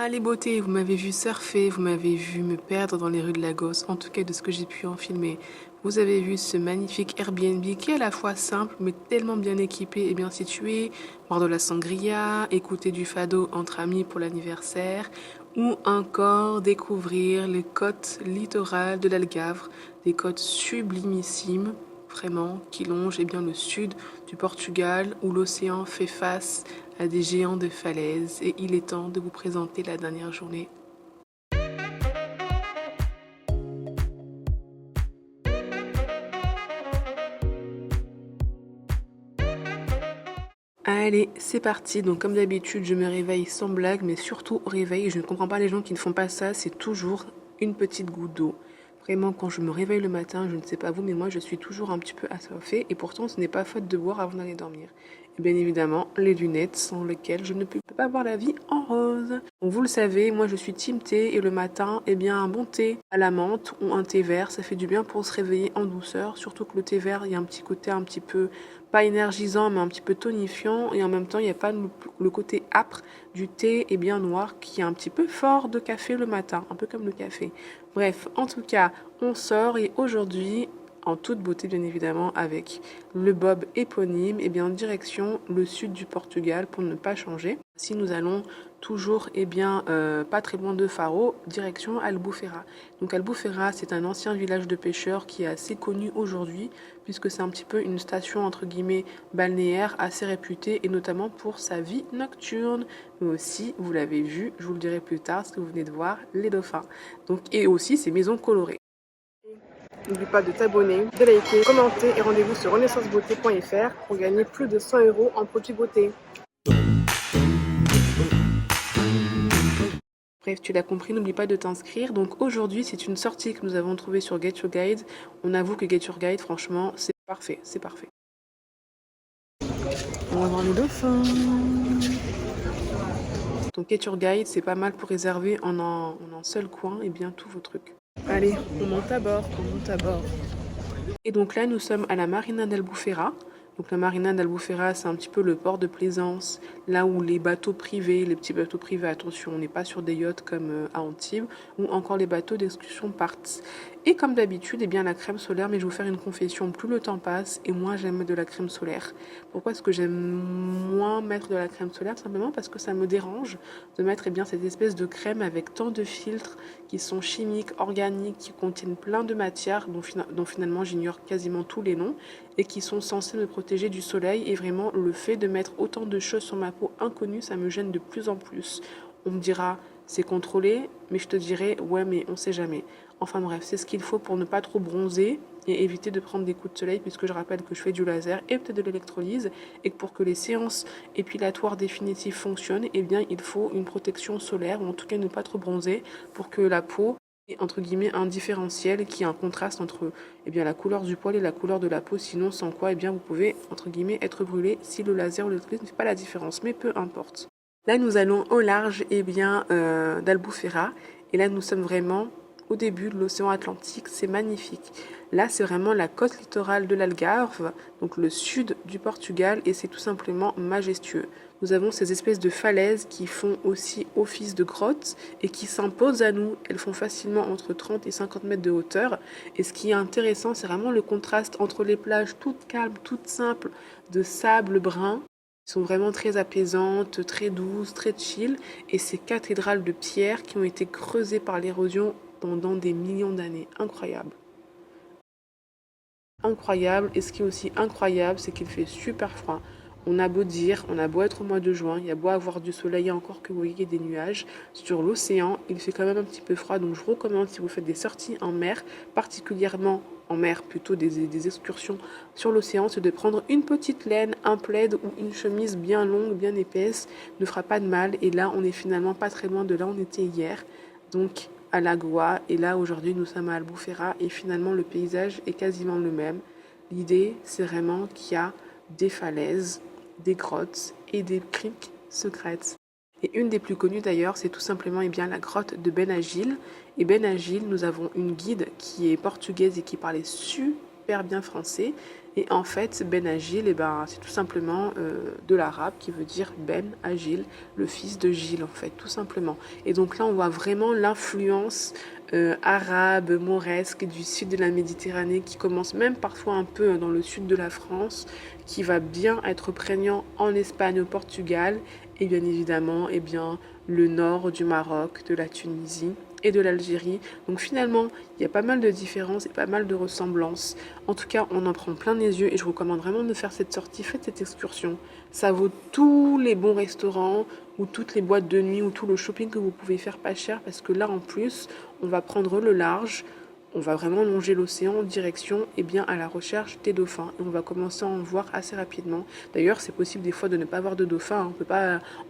Allez beauté, vous m'avez vu surfer, vous m'avez vu me perdre dans les rues de Lagos, en tout cas de ce que j'ai pu en filmer. Vous avez vu ce magnifique Airbnb qui est à la fois simple mais tellement bien équipé et bien situé, boire de la sangria, écouter du fado entre amis pour l'anniversaire ou encore découvrir les côtes littorales de l'Algarve, des côtes sublimissimes vraiment qui longent bien le sud du Portugal où l'océan fait face à des géants de falaises et il est temps de vous présenter la dernière journée. Allez, c'est parti. Donc comme d'habitude, je me réveille sans blague, mais surtout au réveil, je ne comprends pas les gens qui ne font pas ça, c'est toujours une petite goutte d'eau. Vraiment, quand je me réveille le matin, je ne sais pas vous, mais moi je suis toujours un petit peu assoiffée et pourtant ce n'est pas faute de boire avant d'aller dormir. Et bien évidemment, les lunettes sans lesquelles je ne peux pas voir la vie en rose. Donc, vous le savez, moi je suis team thé et le matin, un bon thé à la menthe ou un thé vert, ça fait du bien pour se réveiller en douceur, surtout que le thé vert, il y a un petit côté un petit peu, pas énergisant, mais un petit peu tonifiant et en même temps, il n'y a pas le côté âpre du thé noir qui est un petit peu fort de café le matin, un peu comme le café. Bref, en tout cas, on sort et aujourd'hui, en toute beauté bien évidemment, avec le bob éponyme, en direction le sud du Portugal pour ne pas changer. Si nous allons toujours, pas très loin de Faro, direction Albufeira. Donc Albufeira, c'est un ancien village de pêcheurs qui est assez connu aujourd'hui, puisque c'est un petit peu une station entre guillemets balnéaire assez réputée, et notamment pour sa vie nocturne. Mais aussi, vous l'avez vu, je vous le dirai plus tard, ce que vous venez de voir, les dauphins. Donc, et aussi ses maisons colorées. N'oublie pas de t'abonner, de liker, commenter et rendez-vous sur renaissancebeauté.fr pour gagner plus de 100 € en produits beauté. Bref, tu l'as compris, n'oublie pas de t'inscrire. Donc aujourd'hui, c'est une sortie que nous avons trouvée sur Get Your Guide. On avoue que Get Your Guide, franchement, c'est parfait, c'est parfait. On va voir les dauphins. Donc Get Your Guide, c'est pas mal pour réserver en un seul coin tous vos trucs. Allez, on monte à bord, on monte à bord. Et donc là, nous sommes à la Marina d'Albufeira. Donc la Marina d'Albufeira, c'est un petit peu le port de plaisance, là où les bateaux privés, les petits bateaux privés, attention, on n'est pas sur des yachts comme à Antibes, ou encore les bateaux d'excursion partent. Et comme d'habitude, la crème solaire, mais je vais vous faire une confession, plus le temps passe, et moins j'aime de la crème solaire. Pourquoi est-ce que j'aime moins mettre de la crème solaire? Simplement parce que ça me dérange de mettre cette espèce de crème avec tant de filtres qui sont chimiques, organiques, qui contiennent plein de matières dont finalement j'ignore quasiment tous les noms et qui sont censés me protéger du soleil. Et vraiment, le fait de mettre autant de choses sur ma peau inconnue, ça me gêne de plus en plus. On me dira, c'est contrôlé, mais je te dirai, ouais, mais on sait jamais. Enfin bref, c'est ce qu'il faut pour ne pas trop bronzer et éviter de prendre des coups de soleil, puisque je rappelle que je fais du laser et peut-être de l'électrolyse, et que pour que les séances épilatoires définitives fonctionnent, il faut une protection solaire, ou en tout cas ne pas trop bronzer, pour que la peau ait entre guillemets un différentiel qui est un contraste entre la couleur du poil et la couleur de la peau, sinon sans quoi vous pouvez entre guillemets être brûlé si le laser ou l'électrolyse ne fait pas la différence, mais peu importe. Là nous allons au large d'Albufeira, et là nous sommes vraiment au début de l'océan Atlantique, c'est magnifique. Là, c'est vraiment la côte littorale de l'Algarve, donc le sud du Portugal, et c'est tout simplement majestueux. Nous avons ces espèces de falaises qui font aussi office de grottes et qui s'imposent à nous. Elles font facilement entre 30 et 50 mètres de hauteur. Et ce qui est intéressant, c'est vraiment le contraste entre les plages toutes calmes, toutes simples, de sable brun, qui sont vraiment très apaisantes, très douces, très chill, et ces cathédrales de pierre qui ont été creusées par l'érosion pendant des millions d'années. Incroyable. Incroyable. Et ce qui est aussi incroyable, c'est qu'il fait super froid. On a beau dire, on a beau être au mois de juin, il y a beau avoir du soleil encore que vous voyez des nuages. Sur l'océan, il fait quand même un petit peu froid. Donc je vous recommande, si vous faites des sorties en mer, particulièrement en mer, plutôt des excursions sur l'océan, c'est de prendre une petite laine, un plaid ou une chemise bien longue, bien épaisse, ne fera pas de mal. Et là, on est finalement pas très loin de là où on était hier. Donc à Lagoa, et là aujourd'hui nous sommes à Albufeira et finalement le paysage est quasiment le même. L'idée c'est vraiment qu'il y a des falaises, des grottes et des criques secrètes. Et une des plus connues d'ailleurs, c'est tout simplement la grotte de Benagil. Et Benagil, nous avons une guide qui est portugaise et qui parlait super hyper bien français. Et en fait, Ben Agil, eh ben, c'est tout simplement de l'arabe qui veut dire Ben Agil, le fils de Gilles en fait, tout simplement. Et donc là, on voit vraiment l'influence arabe, mauresque du sud de la Méditerranée qui commence même parfois un peu dans le sud de la France, qui va bien être prégnant en Espagne, au Portugal et bien évidemment eh bien, le nord du Maroc, de la Tunisie et de l'Algérie. Donc finalement, il y a pas mal de différences et pas mal de ressemblances. En tout cas, on en prend plein les yeux et je vous recommande vraiment de faire cette sortie, faites cette excursion. Ça vaut tous les bons restaurants ou toutes les boîtes de nuit ou tout le shopping que vous pouvez faire pas cher parce que là en plus, on va prendre le large. On va vraiment longer l'océan en direction bien, à la recherche des dauphins et on va commencer à en voir assez rapidement. D'ailleurs, c'est possible des fois de ne pas voir de dauphins.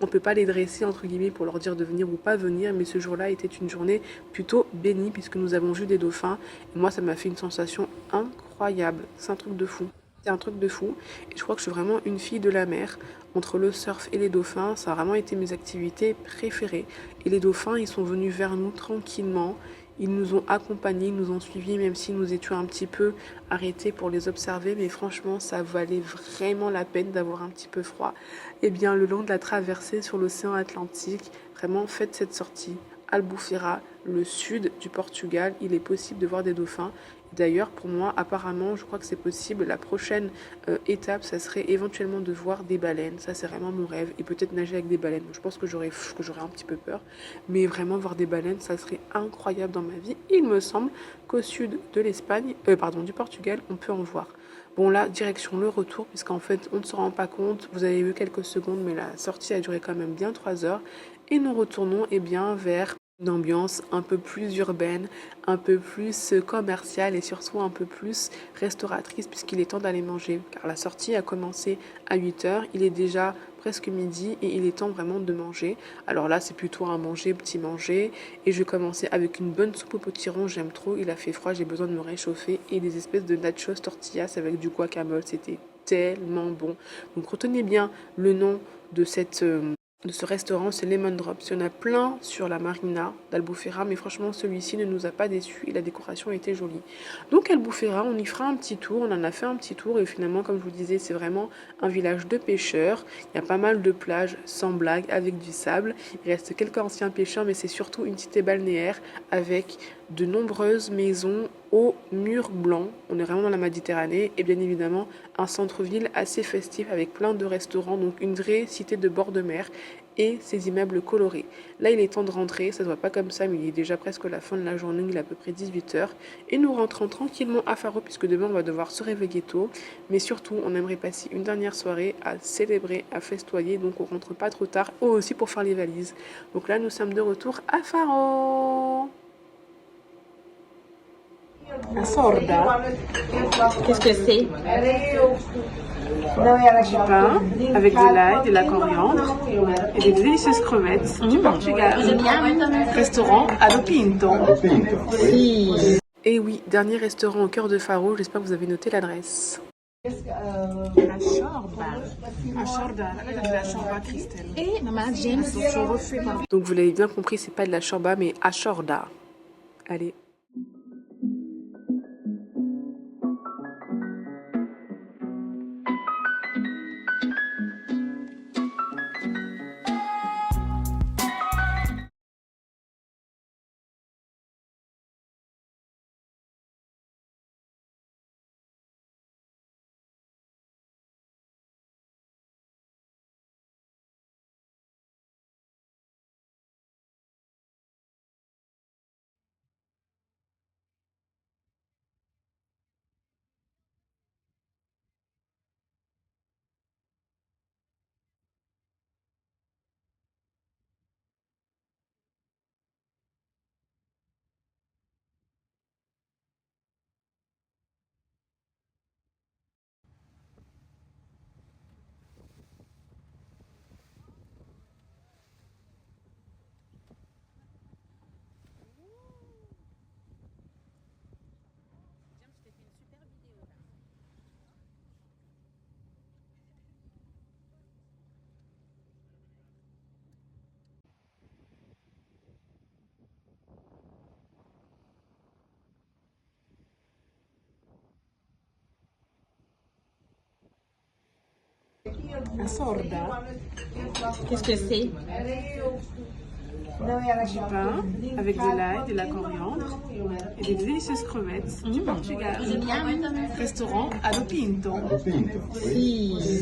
On peut pas les dresser entre guillemets pour leur dire de venir ou pas venir, mais ce jour-là était une journée plutôt bénie puisque nous avons vu des dauphins. Et moi, ça m'a fait une sensation incroyable. C'est un truc de fou. C'est un truc de fou. Et je crois que je suis vraiment une fille de la mer. Entre le surf et les dauphins, ça a vraiment été mes activités préférées. Et les dauphins, ils sont venus vers nous tranquillement. Ils nous ont accompagnés, ils nous ont suivis, même si nous étions un petit peu arrêtés pour les observer. Mais franchement, ça valait vraiment la peine d'avoir un petit peu froid. Eh bien, le long de la traversée sur l'océan Atlantique, vraiment, faites cette sortie. Albufeira, le sud du Portugal, il est possible de voir des dauphins. D'ailleurs, pour moi, apparemment, je crois que c'est possible. La prochaine étape, ça serait éventuellement de voir des baleines. Ça, c'est vraiment mon rêve. Et peut-être nager avec des baleines. Je pense que j'aurais un petit peu peur. Mais vraiment, voir des baleines, ça serait incroyable dans ma vie. Il me semble qu'au sud de l'Espagne, du Portugal, on peut en voir. Bon, là, direction le retour, puisqu'en fait, on ne se rend pas compte. Vous avez vu quelques secondes, mais la sortie a duré quand même bien 3 heures. Et nous retournons vers une ambiance un peu plus urbaine, un peu plus commerciale et surtout un peu plus restauratrice puisqu'il est temps d'aller manger. Car la sortie a commencé à 8 heures, il est déjà presque midi et il est temps vraiment de manger. Alors là, c'est plutôt un manger, petit manger. Et je vais commencer avec une bonne soupe au potiron, j'aime trop. Il a fait froid, j'ai besoin de me réchauffer. Et des espèces de nachos tortillas avec du guacamole, c'était tellement bon. Donc retenez bien le nom de de ce restaurant, c'est Lemon Drops. Il y en a plein sur la marina d'Albufeira, mais franchement, celui-ci ne nous a pas déçus et la décoration était jolie. Donc, Albufeira, on y fera un petit tour, on en a fait un petit tour et finalement, comme je vous disais, c'est vraiment un village de pêcheurs. Il y a pas mal de plages, sans blague, avec du sable. Il reste quelques anciens pêcheurs, mais c'est surtout une cité balnéaire avec de nombreuses maisons aux murs blancs. On est vraiment dans la Méditerranée et bien évidemment un centre-ville assez festif avec plein de restaurants, donc une vraie cité de bord de mer et ces immeubles colorés. Là, il est temps de rentrer, ça ne se voit pas comme ça, mais il est déjà presque la fin de la journée, il est à peu près 18 heures. Et nous rentrons tranquillement à Faro, puisque demain, on va devoir se réveiller tôt. Mais surtout, on aimerait passer une dernière soirée à célébrer, à festoyer, donc on rentre pas trop tard, aussi pour faire les valises. Donc là, nous sommes de retour à Faro. La sorda, Qu'est-ce que c'est? du pain avec de l'ail, de la coriandre et des délicieuses crevettes du Portugal. Restaurant Ado Pinto. Si. Et oui, dernier restaurant au cœur de Faro, j'espère que vous avez noté l'adresse. La Chorba. À Chorda, la Chorba Christelle. Et maman James. Donc vous l'avez bien compris, c'est pas de la Chorba mais à Chorda. Allez. La sorda, Qu'est-ce que c'est? du pain avec de l'ail, de la coriandre et des délicieuses crevettes du Portugal. Miam. Restaurant Allo Pinto. Pinto, oui. Si.